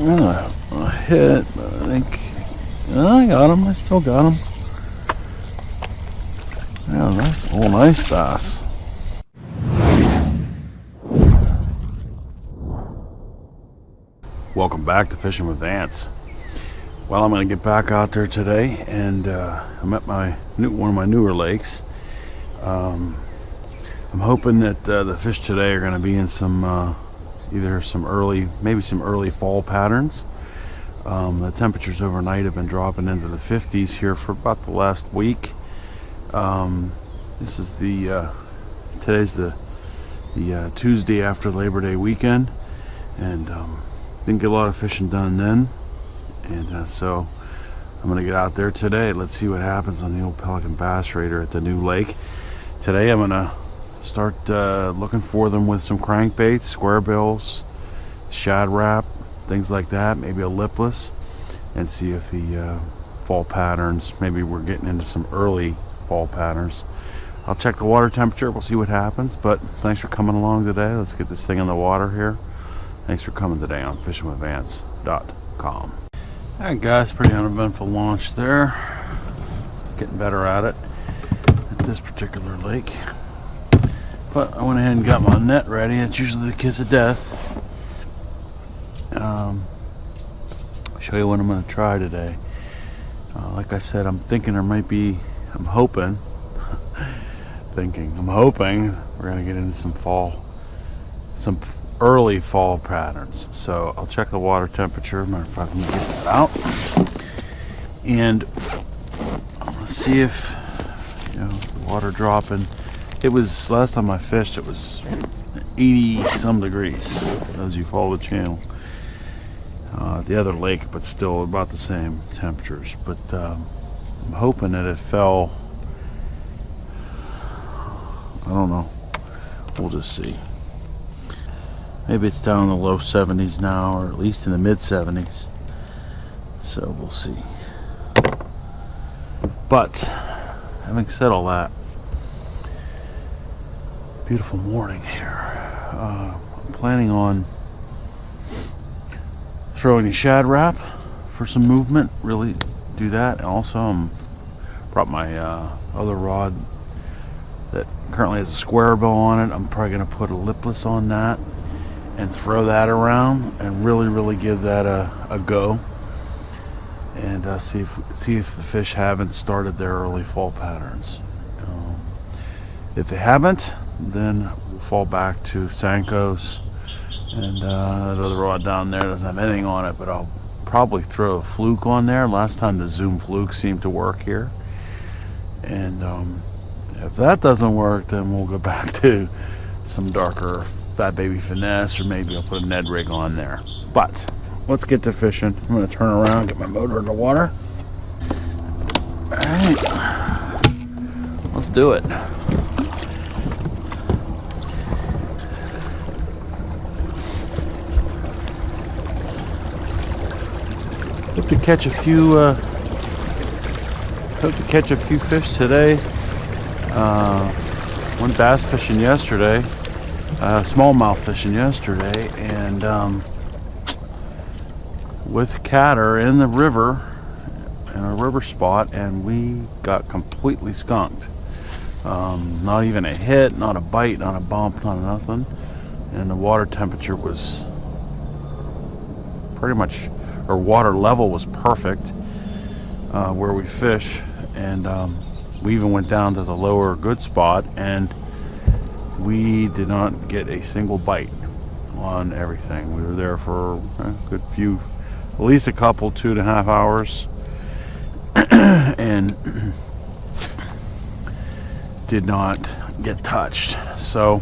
a hit, but I think I got him. I still got him. Yeah, nice, nice bass. Welcome back to Fishing with Vance. Well, I'm going to get back out there today, and I'm at one of my newer lakes. I'm hoping that the fish today are going to be in some maybe some early fall patterns. The temperatures overnight have been dropping into the 50s here for about the last week. This is today's the Tuesday after Labor Day weekend, and didn't get a lot of fishing done then, and so I'm gonna get out there today. Let's see what happens on the old Pelican bass raider at the new lake. Today I'm gonna start looking for them with some crankbaits, square bills, shad wrap, things like that, maybe a lipless, and see if the fall patterns, maybe we're getting into some early fall patterns. I'll check the water temperature, we'll see what happens, but thanks for coming along today. Let's get this thing in the water here. Thanks for coming today on fishingwithvance.com. Alright guys, pretty uneventful launch there. Getting better at it at this particular lake. But I went ahead and got my net ready. It's usually the kiss of death. I'll show you what I'm going to try today. Like I said, I'm hoping we're going to get into some early fall patterns. So I'll check the water temperature. Matter of fact, let me get that out, and I'm going to see if the water dropping. It was, last time I fished, it was 80 some degrees, as you follow the channel. The other lake, but still about the same temperatures. But I'm hoping that it fell, I don't know, we'll just see. Maybe it's down in the low 70s now, or at least in the mid 70s. So we'll see. But having said all that, beautiful morning here. I'm planning on throwing a shad wrap for some movement, really do that. And also brought my other rod that currently has a square bow on it. I'm probably going to put a lipless on that and throw that around and really give that a go, and see if the fish haven't started their early fall patterns. If they haven't, then we'll fall back to Senkos, and that other rod down there doesn't have anything on it, but I'll probably throw a fluke on there. Last time the Zoom fluke seemed to work here, and if that doesn't work, then we'll go back to some darker Fat Baby finesse, or maybe I'll put a Ned rig on there. But let's get to fishing. I'm going to turn around, get my motor in the water. Alright, let's do it. Hope to catch a few fish today. Went bass fishing yesterday. Smallmouth fishing yesterday, and with Catter in the river, in a river spot, and we got completely skunked. Not even a hit, not a bite, not a bump, not nothing. And the water temperature was pretty much, or water level was perfect where we fish, and we even went down to the lower good spot, and we did not get a single bite on everything. We were there for a good few, at least a couple, 2.5 hours, and did not get touched. So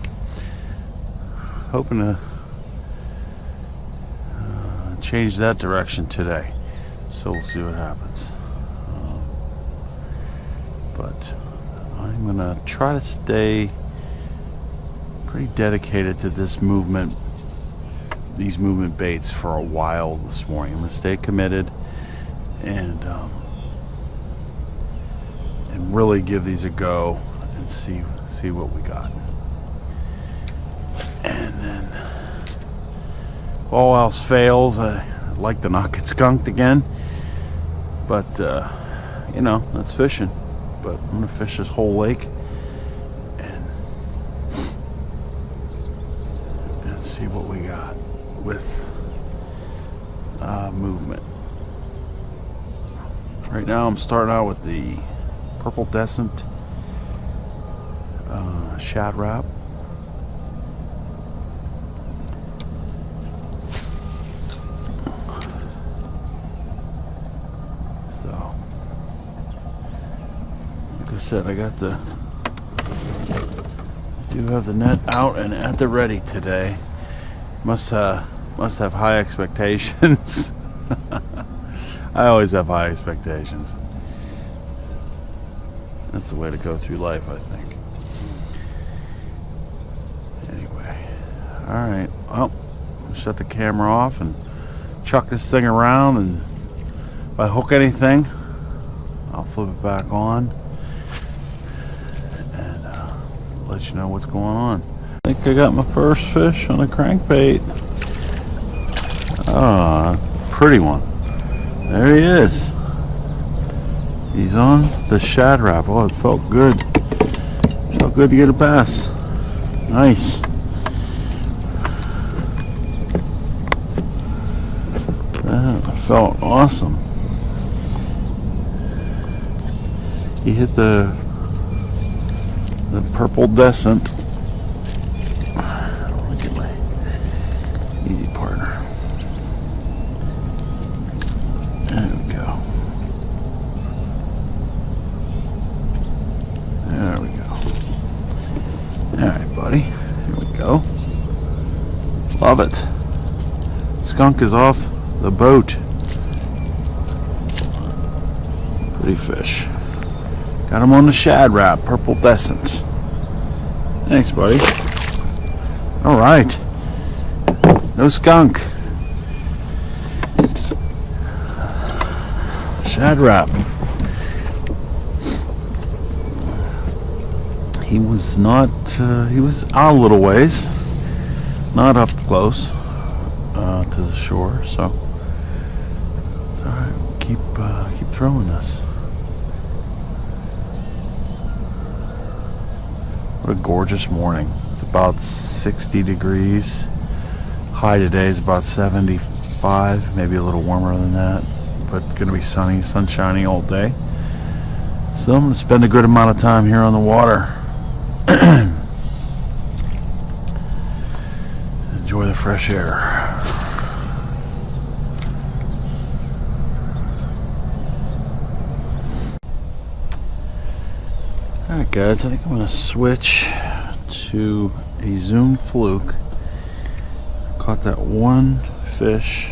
hoping to change that direction today. So we'll see what happens. But I'm gonna try to stay pretty dedicated to these movement baits for a while this morning. I'm gonna stay committed and really give these a go and see what we got. And then if all else fails, I'd like to not get skunked again, but you know, that's fishing. But I'm gonna fish this whole lake and see what we got with movement. Right now I'm starting out with the purple descent shad wrap. So, like I said, I got do have the net out and at the ready today. Must have high expectations. I always have high expectations. That's the way to go through life, I think. Anyway, all right. Well, I'll shut the camera off and chuck this thing around, and if I hook anything, I'll flip it back on and let you know what's going on. I think I got my first fish on a crankbait. Oh, that's a pretty one. There he is. He's on the shad wrap. Oh, it felt good. Felt good to get a bass. Nice. That felt awesome. He hit the purple descent. Look at my easy partner. There we go. There we go. Alright, buddy. Here we go. Love it. Skunk is off the boat. Pretty fish. Got him on the shad wrap, purple descent. Thanks, buddy. Alright. No skunk. Shad wrap. He was not, he was out a little ways, not up close to the shore, so it's alright. We'll keep throwing this. What a gorgeous morning. It's about 60 degrees. High today is about 75, maybe a little warmer than that, but going to be sunny, sunshiny all day. So I'm going to spend a good amount of time here on the water. Enjoy the fresh air. Alright guys, I think I'm going to switch to a Zoom fluke. Caught that one fish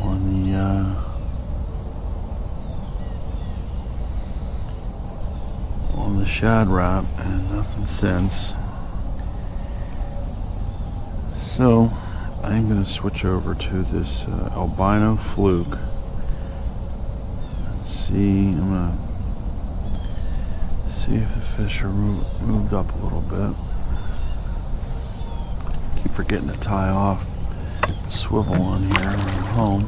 on the shad wrap and nothing since. So I'm going to switch over to this albino fluke. Let's see, I'm going to see if the fish are moved up a little bit. Keep forgetting to tie off swivel on here when I'm home.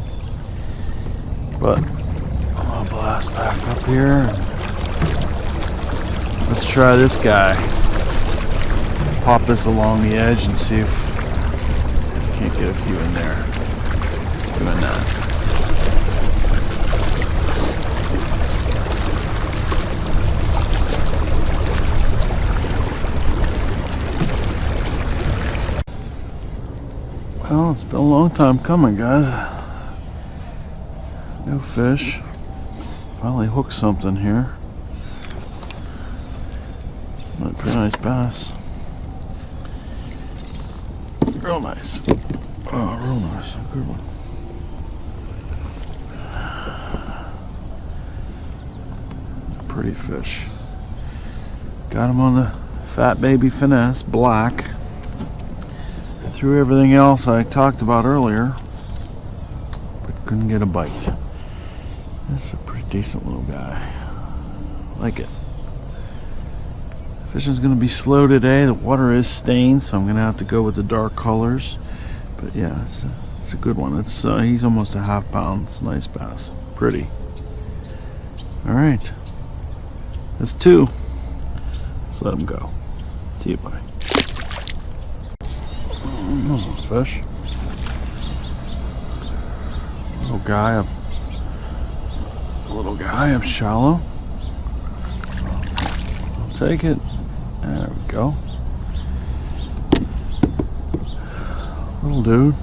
But I'm going to blast back up here. Let's try this guy. Pop this along the edge and see if we can't get a few in there. Doing that. Well, it's been a long time coming, guys. No fish. Finally hooked something here. A pretty nice bass. Real nice. Oh, real nice. Good one. Pretty fish. Got him on the Fat Baby Finesse, black. I threw everything else I talked about earlier, but couldn't get a bite. This is a pretty decent little guy. Like it. Fishing's going to be slow today. The water is stained, so I'm going to have to go with the dark colors. But yeah, it's a a good one. It's he's almost a half pound. It's a nice bass. Pretty. All right. That's 2. Let's let him go. See you, buddy. Those are fish. Little guy up shallow. I'll take it. There we go. Little dude.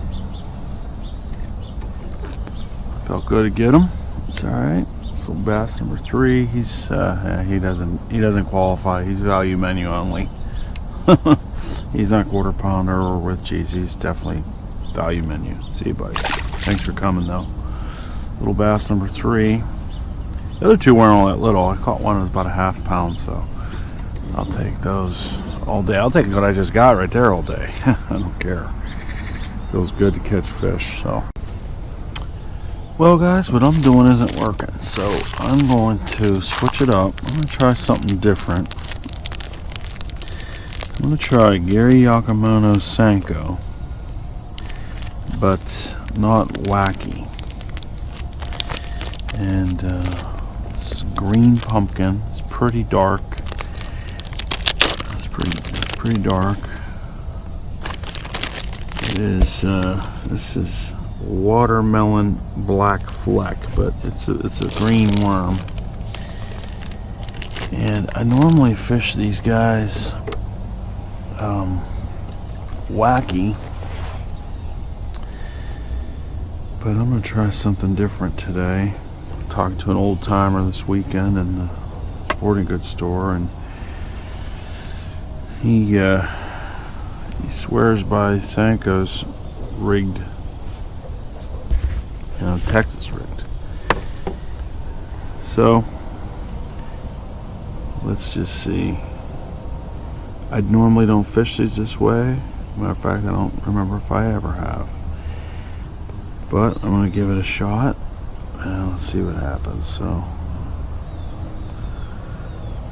Felt good to get him. It's all right. This little bass number 3. He's he doesn't qualify. He's value menu only. He's not quarter pounder or with cheese. He's definitely value menu. See you, buddy. Thanks for coming though. Little bass number 3. The other 2 weren't all that little. I caught one that was about a half pound, so I'll take those all day. I'll take what I just got right there all day. I don't care. Feels good to catch fish. So, well, guys, what I'm doing isn't working, so I'm going to switch it up. I'm going to try something different. I'm going to try Gary Yakumono's Senko, but not wacky. And this is green pumpkin. It's pretty dark. It's pretty dark. It is. This is watermelon black fleck, but it's a green worm. And I normally fish these guys wacky, but I'm gonna try something different today. Talked to an old timer this weekend in the sporting goods store, and he swears by Senko's rigged, Texas-rigged. So let's just see. I normally don't fish these this way. Matter of fact, I don't remember if I ever have. But I'm going to give it a shot, and let's see what happens. So,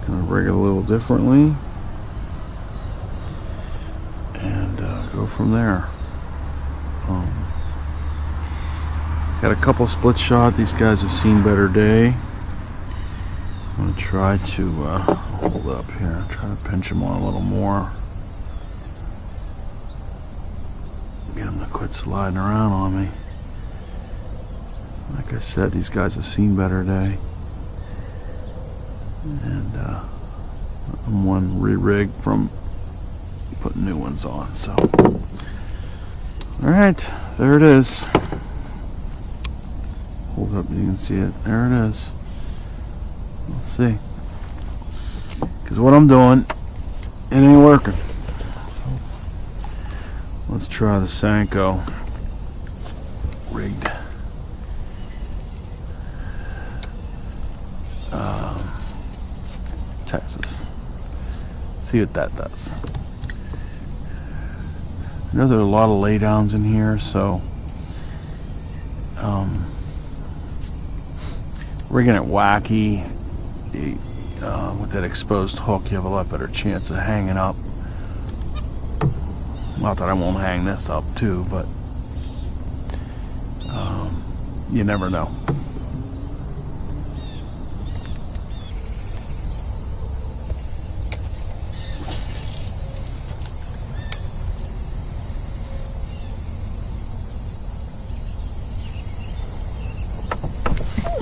going to rig it a little differently, and go from there. Got a couple split shot. These guys have seen better day. I'm going to try to hold up here, try to pinch them on a little more. Get them to quit sliding around on me. Like I said, these guys have seen better day. And I'm one re-rig from putting new ones on. So, alright, there it is. Hold up, you can see it. There it is. Let's see. Because what I'm doing, it ain't working. So, let's try the Senko rigged. Texas. See what that does. I know there are a lot of laydowns in here, so rigging it wacky with that exposed hook, you have a lot better chance of hanging up. Not that I won't hang this up too, but you never know.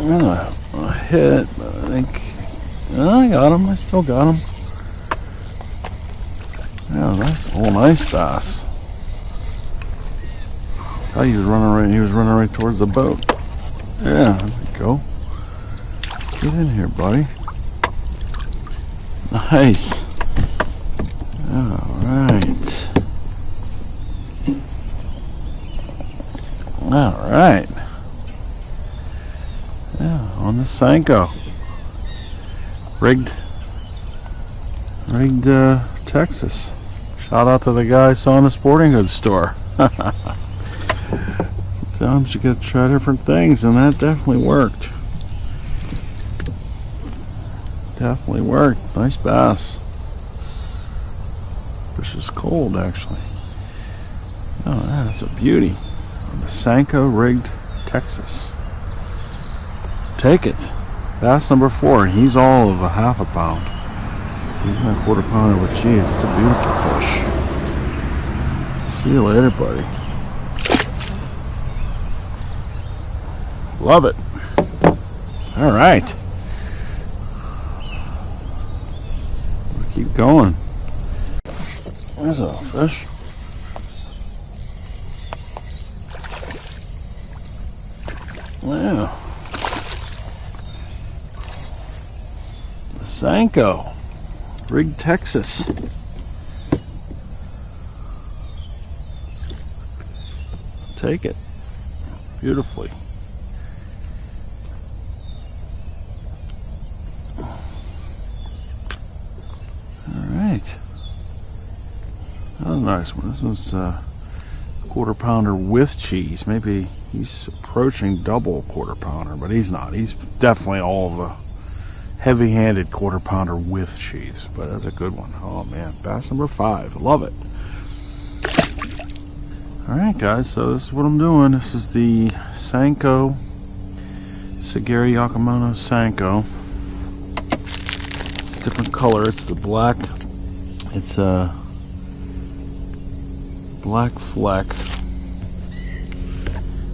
A hit, but I think I got him. I still got him. Yeah, nice, nice bass. Oh, he was running right. He was running right towards the boat. Yeah, there we go. Get in here, buddy. Nice. All right. All right. Yeah, on the Senko. Rigged Texas. Shout out to the guy I saw in the sporting goods store. Sometimes you gotta try different things, and that definitely worked. Definitely worked. Nice bass. Fish is cold, actually. Oh, that's a beauty. on the Senko-rigged Texas. Take it. Bass number 4, and he's all of a half a pound. He's not a quarter pounder, but geez, it's a beautiful fish. See you later, buddy. Love it. All right. We'll keep going. There's a fish. Wow. The Senko-rigged Texas. Take it. Beautifully. Alright. That was a nice one. This one's a quarter pounder with cheese. Maybe he's approaching double quarter pounder, but he's not. He's definitely all of a heavy-handed quarter pounder with cheese. But that's a good one. Oh man, bass number 5. Love it. Alright guys, so this is what I'm doing. This is the Senko Sagiri Yakumono Senko. It's a different color. It's the black. It's a black fleck.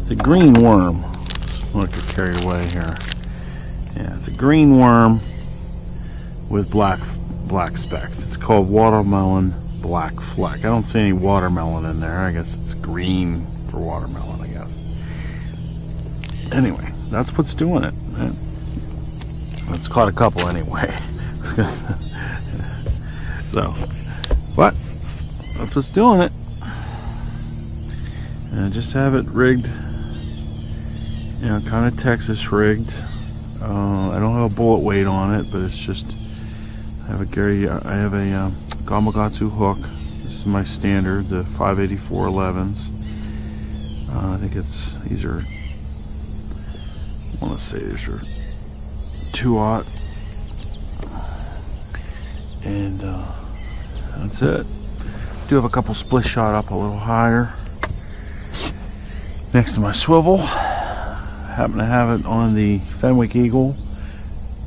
It's a green worm. Just not get carried away here. Yeah, it's a green worm with black specks. It's called watermelon black fleck. I don't see any watermelon in there. I guess it's green for watermelon, I guess. Anyway, that's what's doing it. It's caught a couple anyway. So, but that's what's doing it. And I just have it rigged, you know, kind of Texas rigged. I don't have a bullet weight on it, but it's just I have a Gamakatsu hook. This is my standard, the 584 11s. I think these are, I want to say these are 2/0, and that's it. Do have a couple split shot up a little higher next to my swivel. Happen to have it on the Fenwick Eagle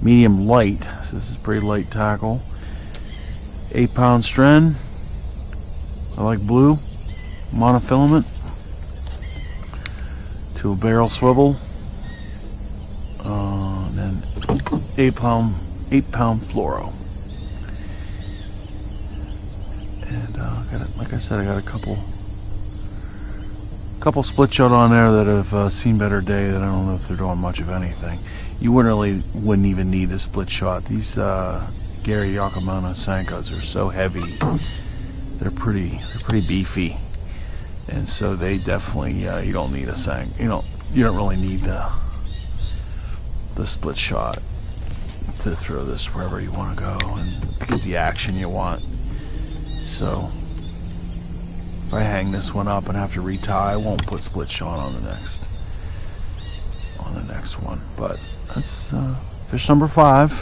medium light. So this is pretty light tackle. 8-pound stren. I like blue monofilament to a barrel swivel. And then 8-pound fluoro. And like I said, I got a couple split shot on there that have seen better day. That I don't know if they're doing much of anything. You wouldn't even need a split shot. These Gary Yakumono Senkos are so heavy. They're pretty beefy, and so they definitely you don't need a Senko. You don't really need the split shot to throw this wherever you want to go and get the action you want. So if I hang this one up and have to retie, I won't put split shot on the next one. But that's fish number 5.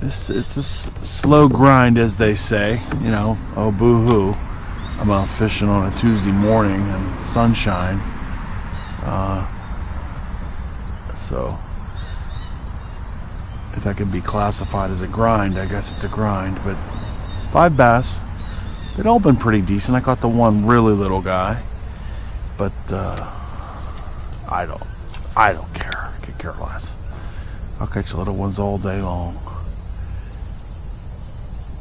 It's a slow grind, as they say. You know, oh boo-hoo. I'm out fishing on a Tuesday morning in sunshine. So if that can be classified as a grind, I guess it's a grind. But 5 bass. They've all been pretty decent. I caught the one really little guy, but I don't care. I could care less. I'll catch little ones all day long.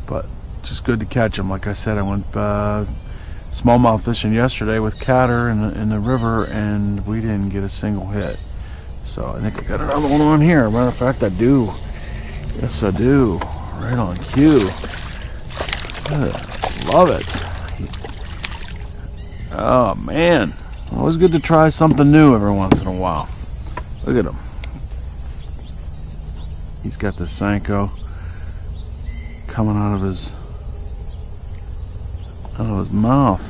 But just good to catch them. Like I said, I went smallmouth fishing yesterday with Catter in the river, and we didn't get a single hit. So I think I got another one on here. Matter of fact, I do. Yes, I do. Right on cue. Love it. Oh man, always good to try something new every once in a while. Look at him. He's got the Senko coming out of his mouth.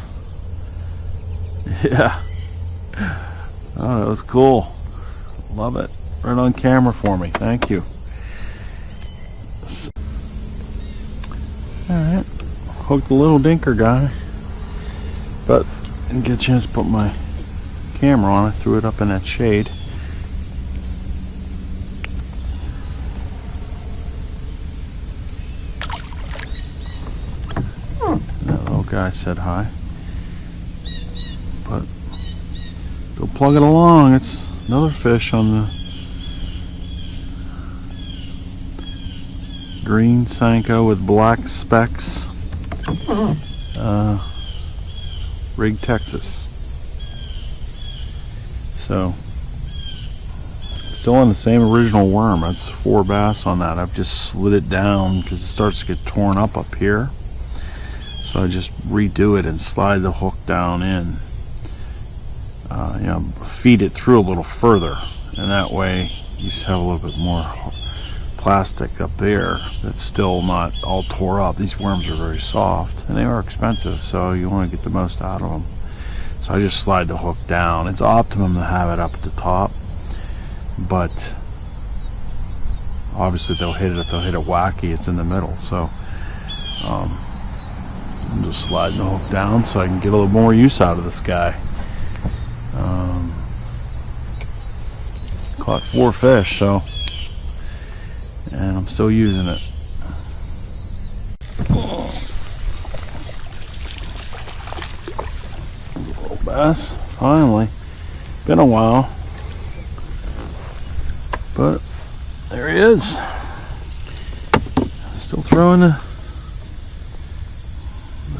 Yeah. Oh, that was cool. Love it. Right on camera for me. Thank you. All right. Hooked the little dinker guy, but didn't get a chance to put my camera on. I threw it up in that shade. That little guy said hi. But so plug it along. It's another fish on the green Senko with black specks. Rigged Texas. So still on the same original worm. That's 4 bass on that. I've just slid it down because it starts to get torn up here. So I just redo it and slide the hook down in. Feed it through a little further, and that way you just have a little bit more plastic up there that's still not all tore up. These worms are very soft and they are expensive, so you want to get the most out of them. So I just slide the hook down. It's optimum to have it up at the top, but obviously they'll hit it wacky. It's in the middle, so I'm just sliding the hook down so I can get a little more use out of this guy. Caught 4 fish, so, and I'm still using it. Little bass, finally. Been a while, but there he is. Still throwing the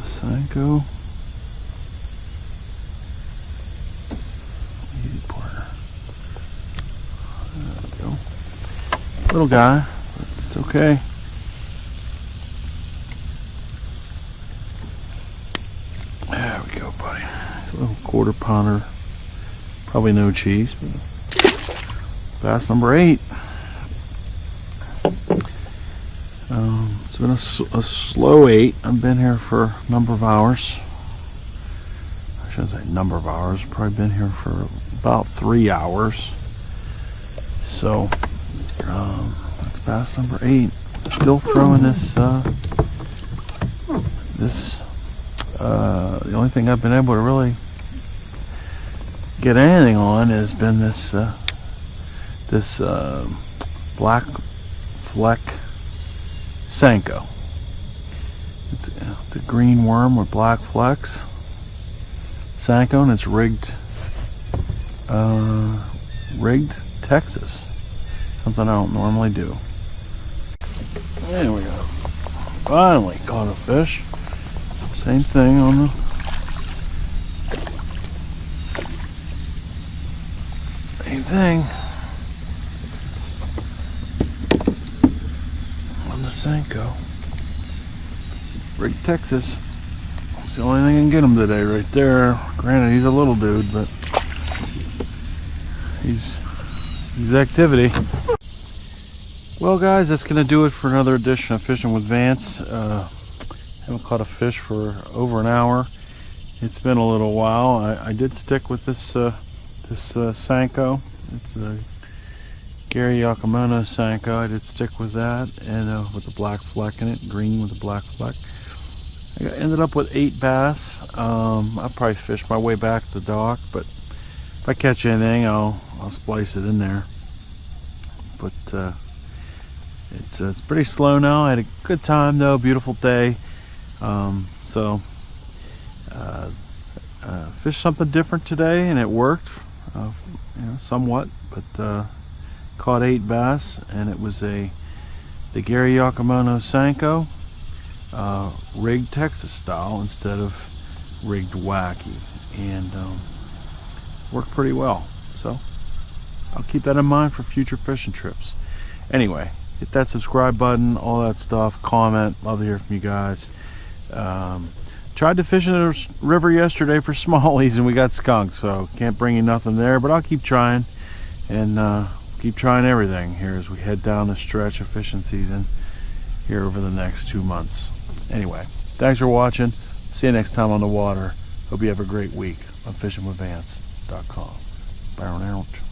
Senko. Easy partner. There we go. Little guy, but it's okay. There we go, buddy. It's a little 1/4 pounder. Probably no cheese, but bass number 8. It's been a slow 8. I've been here for a number of hours. I shouldn't say number of hours. Probably been here for about 3 hours. So that's bass number 8. Still throwing this. The only thing I've been able to really get anything on has been this black fleck Senko. It's a green worm with black flecks. Senko, and it's rigged Texas. Something I don't normally do. There we go. Finally caught a fish. Same thing on the same thing on the Senko. Rigged Texas. It's the only thing I can get him today right there. Granted, he's a little dude, but he's activity. Well, guys, that's going to do it for another edition of Fishing with Vance. Haven't caught a fish for over an hour. It's been a little while. I did stick with this Senko. It's a Gary Yakamoto Senko. I did stick with that, and with the black fleck in it, green with the black fleck. I ended up with 8 bass. I'll probably fish my way back to the dock, but if I catch anything, I'll splice it in there. But it's pretty slow now. I had a good time though. Beautiful day. Fished something different today, and it worked. Somewhat, but caught 8 bass, and it was the Gary Yakamoto Senko, rigged Texas style instead of rigged wacky, and worked pretty well. So I'll keep that in mind for future fishing trips. Anyway, hit that subscribe button, all that stuff, comment, love to hear from you guys. Tried to fish in the river yesterday for smallies, and we got skunked, so can't bring you nothing there, but I'll keep trying, and keep trying everything here as we head down the stretch of fishing season here over the next 2 months. Anyway, thanks for watching. See you next time on the water. Hope you have a great week on fishingwithvance.com. Bye out.